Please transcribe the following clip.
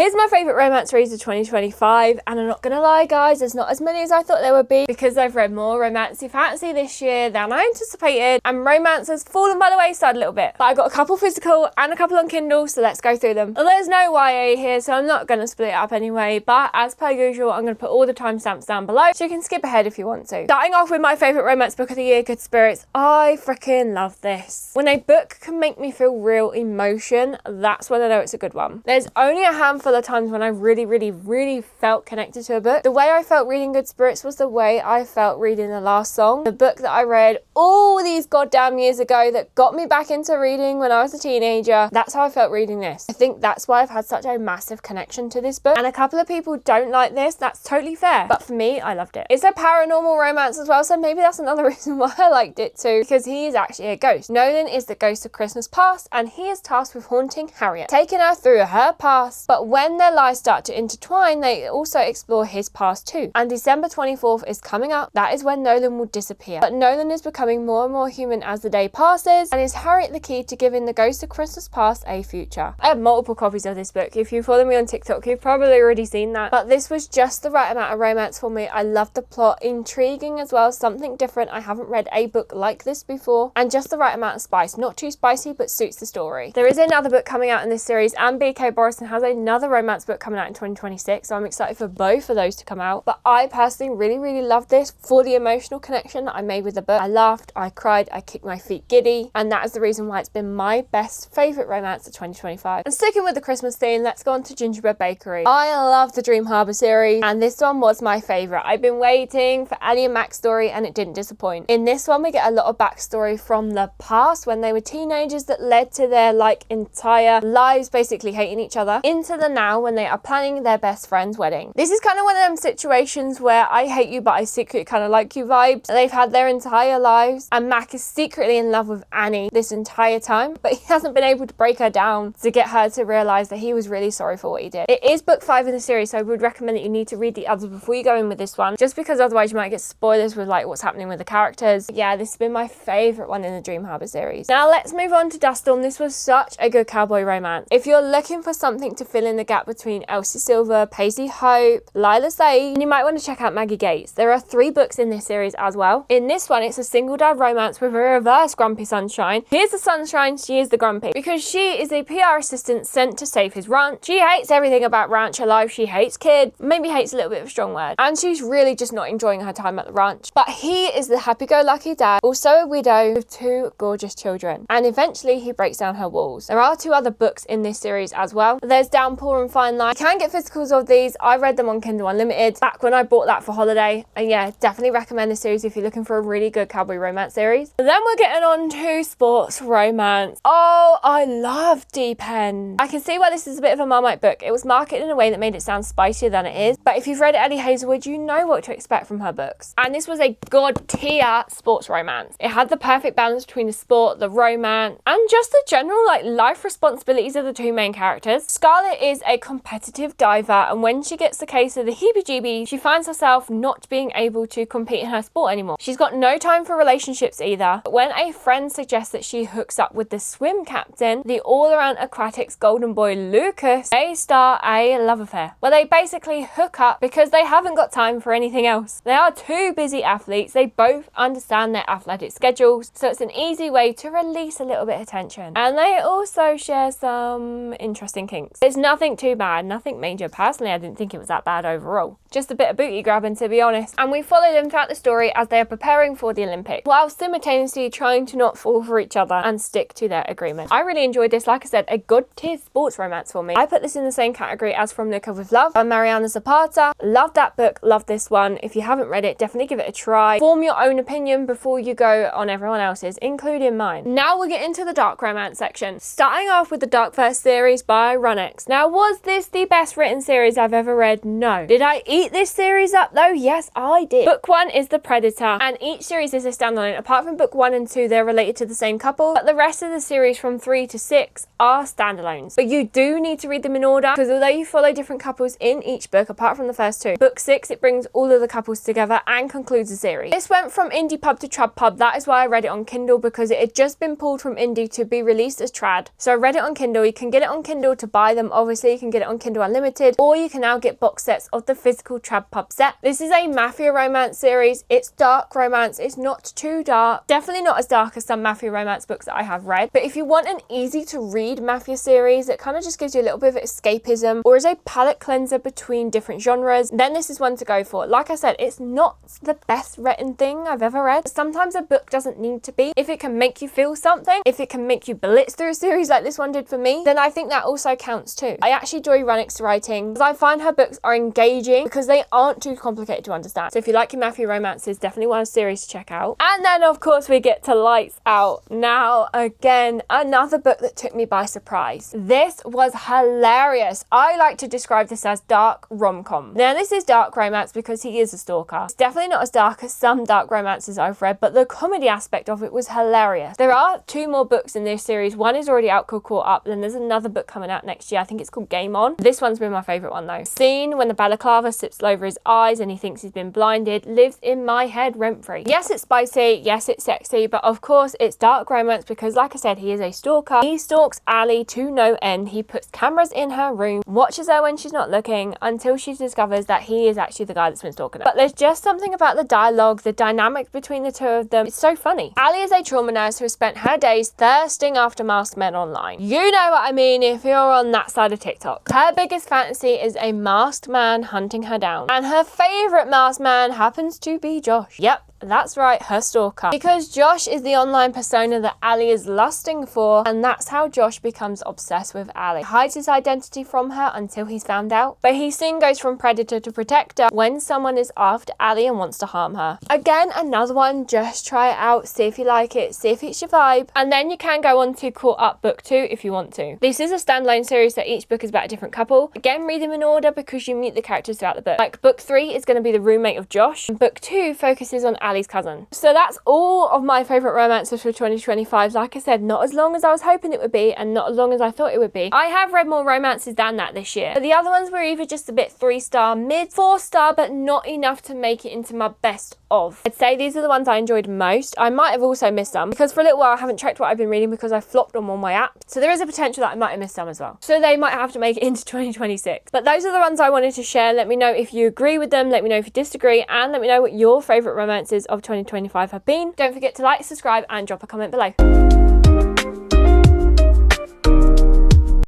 Here's my favourite romance reads of 2025, and I'm not gonna lie guys, there's not as many as I thought there would be because I've read more romancy fantasy this year than I anticipated, and romance has fallen by the wayside a little bit. But I got a couple physical and a couple on Kindle, so let's go through them. Well, there's no YA here, so I'm not gonna split it up anyway, but as per usual, I'm gonna put all the timestamps down below so you can skip ahead if you want to. Starting off with my favourite romance book of the year, Good Spirits. I freaking love this. When a book can make me feel real emotion, that's when I know it's a good one. There's only a handful of times when I really felt connected to a book. The way I felt reading Good Spirits was the way I felt reading The Last Song, the book that I read all these goddamn years ago that got me back into reading when I was a teenager. That's how I felt reading this. I think that's why I've had such a massive connection to this book, and a couple of people don't like this. That's totally fair, but for me, I loved it. It's a paranormal romance as well, so maybe that's another reason why I liked it too, because he is actually a ghost. Nolan is the ghost of Christmas past, and he is tasked with haunting Harriet, taking her through her past. But when their lives start to intertwine, they also explore his past too. And December 24th is coming up. That is when Nolan will disappear. But Nolan is becoming more and more human as the day passes, and is Harriet the key to giving the ghost of Christmas past a future? I have multiple copies of this book. If you follow me on TikTok, you've probably already seen that. But this was just the right amount of romance for me. I loved the plot, intriguing as well, something different. I haven't read a book like this before, and just the right amount of spice. Not too spicy, but suits the story. There is another book coming out in this series, and BK Borison has another romance book coming out in 2026, so I'm excited for both of those to come out. But I personally really loved this for the emotional connection that I made with the book. I laughed, I cried, I kicked my feet giddy, and that is the reason why it's been my best favourite romance of 2025. And sticking with the Christmas theme, let's go on to Gingerbread Bakery. I love the Dream Harbour series, and this one was my favourite. I've been waiting for Annie and Mac's story, and it didn't disappoint. In this one, we get a lot of backstory from the past when they were teenagers that led to their entire lives basically hating each other, into the now when they are planning their best friend's wedding. This is kind of one of them situations where I hate you but I secretly kind of like you vibes. They've had their entire lives, and Mac is secretly in love with Annie this entire time, but he hasn't been able to break her down to get her to realise that he was really sorry for what he did. It is book 5 in the series, so I would recommend that you need to read the others before you go in with this one, just because otherwise you might get spoilers with what's happening with the characters. Yeah, this has been my favourite one in the Dream Harbour series. Now let's move on to Dust Storm. This was such a good cowboy romance. If you're looking for something to fill in the gap between Elsie Silver, Paisley Hope, Lila Sage, you might want to check out Maggie Gates. There are 3 books in this series as well. In this one, it's a single dad romance with a reverse Grumpy Sunshine. Here's the Sunshine, she is the Grumpy, because she is a PR assistant sent to save his ranch. She hates everything about rancher life. She hates kids, maybe hates a little bit of a strong word, and she's really just not enjoying her time at the ranch. But he is the happy-go-lucky dad, also a widow with 2 gorgeous children, and eventually he breaks down her walls. There are 2 other books in this series as well. There's Downpour and Fine Line. You can get physicals of these. I read them on Kindle Unlimited back when I bought that for holiday, and yeah, definitely recommend this series if you're looking for a really good cowboy romance series. And then we're getting on to sports romance. Oh, I love Deep End. I can see why this is a bit of a Marmite book. It was marketed in a way that made it sound spicier than it is, but if you've read Ellie Hazelwood, you know what to expect from her books. And this was a god tier sports romance. It had the perfect balance between the sport, the romance, and just the general life responsibilities of the 2 main characters. Scarlett is a competitive diver, and when she gets the case of the heebie-jeebies, she finds herself not being able to compete in her sport anymore. She's got no time for relationships either. But when a friend suggests that she hooks up with the swim captain, the all-around aquatics golden boy Lucas, they start a love affair where they basically hook up because they haven't got time for anything else. They are 2 busy athletes. They both understand their athletic schedules, so it's an easy way to release a little bit of tension. And they also share some interesting kinks. It's nothing too bad, nothing major. Personally, I didn't think it was that bad overall. Just a bit of booty grabbing, to be honest. And we follow them throughout the story as they are preparing for the Olympics, while simultaneously trying to not fall for each other and stick to their agreement. I really enjoyed this. Like I said, a good tier sports romance for me. I put this in the same category as From the Cove with Love by Mariana Zapata. Love that book, love this one. If you haven't read it, definitely give it a try. Form your own opinion before you go on everyone else's, including mine. Now we'll get into the dark romance section. Starting off with the Dark First series by RuNyx. Now, was this the best written series I've ever read? No. Did I eat this series up though? Yes, I did. Book 1 is The Predator, and each series is a standalone. Apart from book 1 and 2, they're related to the same couple, but the rest of the series from 3 to 6 are standalones. But you do need to read them in order, because although you follow different couples in each book, apart from the first 2, book 6, it brings all of the couples together and concludes the series. This went from indie pub to trad pub. That is why I read it on Kindle, because it had just been pulled from indie to be released as trad. So I read it on Kindle. You can get it on Kindle to buy them, obviously you can get it on Kindle Unlimited, or you can now get box sets of the physical Trad Pub set. This is a mafia romance series. It's dark romance. It's not too dark. Definitely not as dark as some mafia romance books that I have read. But if you want an easy to read mafia series that kind of just gives you a little bit of escapism or is a palette cleanser between different genres, then this is one to go for. Like I said, it's not the best written thing I've ever read. Sometimes a book doesn't need to be. If it can make you feel something, if it can make you blitz through a series like this one did for me, then I think that also counts too. I actually enjoy RuNyx writing because I find her books are engaging because they aren't too complicated to understand. So if you like your mafia romances, definitely one series to check out. And then of course we get to Lights Out. Now again, another book that took me by surprise. This was hilarious. I like to describe this as dark rom-com. Now this is dark romance because he is a stalker. It's definitely not as dark as some dark romances I've read, but the comedy aspect of it was hilarious. There are 2 more books in this series. One is already out called Caught Up, then there's another book coming out next year. I think it's called Game On. This one's been my favourite one though. Scene when the balaclava slips over his eyes and he thinks he's been blinded lives in my head rent-free. Yes, it's spicy. Yes, it's sexy, but of course it's dark romance because like I said, he is a stalker. He stalks Ali to no end. He puts cameras in her room, watches her when she's not looking until she discovers that he is actually the guy that's been stalking her. But there's just something about the dialogue, the dynamic between the two of them. It's so funny. Ali is a trauma nurse who has spent her days thirsting after masked men online. You know what I mean if you're on that side of TikTok. Her biggest fantasy is a masked man hunting her down. And her favourite masked man happens to be Josh. Yep. That's right, her stalker. Because Josh is the online persona that Ali is lusting for, and that's how Josh becomes obsessed with Ali. He hides his identity from her until he's found out, but he soon goes from predator to protector when someone is after Ali and wants to harm her. Again, another one, just try it out, see if you like it, see if it's your vibe, and then you can go on to Caught Up Book 2 if you want to. This is a standalone series, so each book is about a different couple. Again, read them in order because you meet the characters throughout the book. Like book 3 is going to be the roommate of Josh, and book 2 focuses on Ali's cousin. So that's all of my favourite romances for 2025. Like I said, not as long as I was hoping it would be and not as long as I thought it would be. I have read more romances than that this year. But the other ones were either just a bit 3-star, mid 4-star, but not enough to make it into my best of. I'd say these are the ones I enjoyed most. I might have also missed some because for a little while I haven't checked what I've been reading because I flopped on my app. So there is a potential that I might have missed some as well. So they might have to make it into 2026. But those are the ones I wanted to share. Let me know if you agree with them. Let me know if you disagree. And let me know what your favourite romances of 2025 have been. Don't forget to like, subscribe and drop a comment below.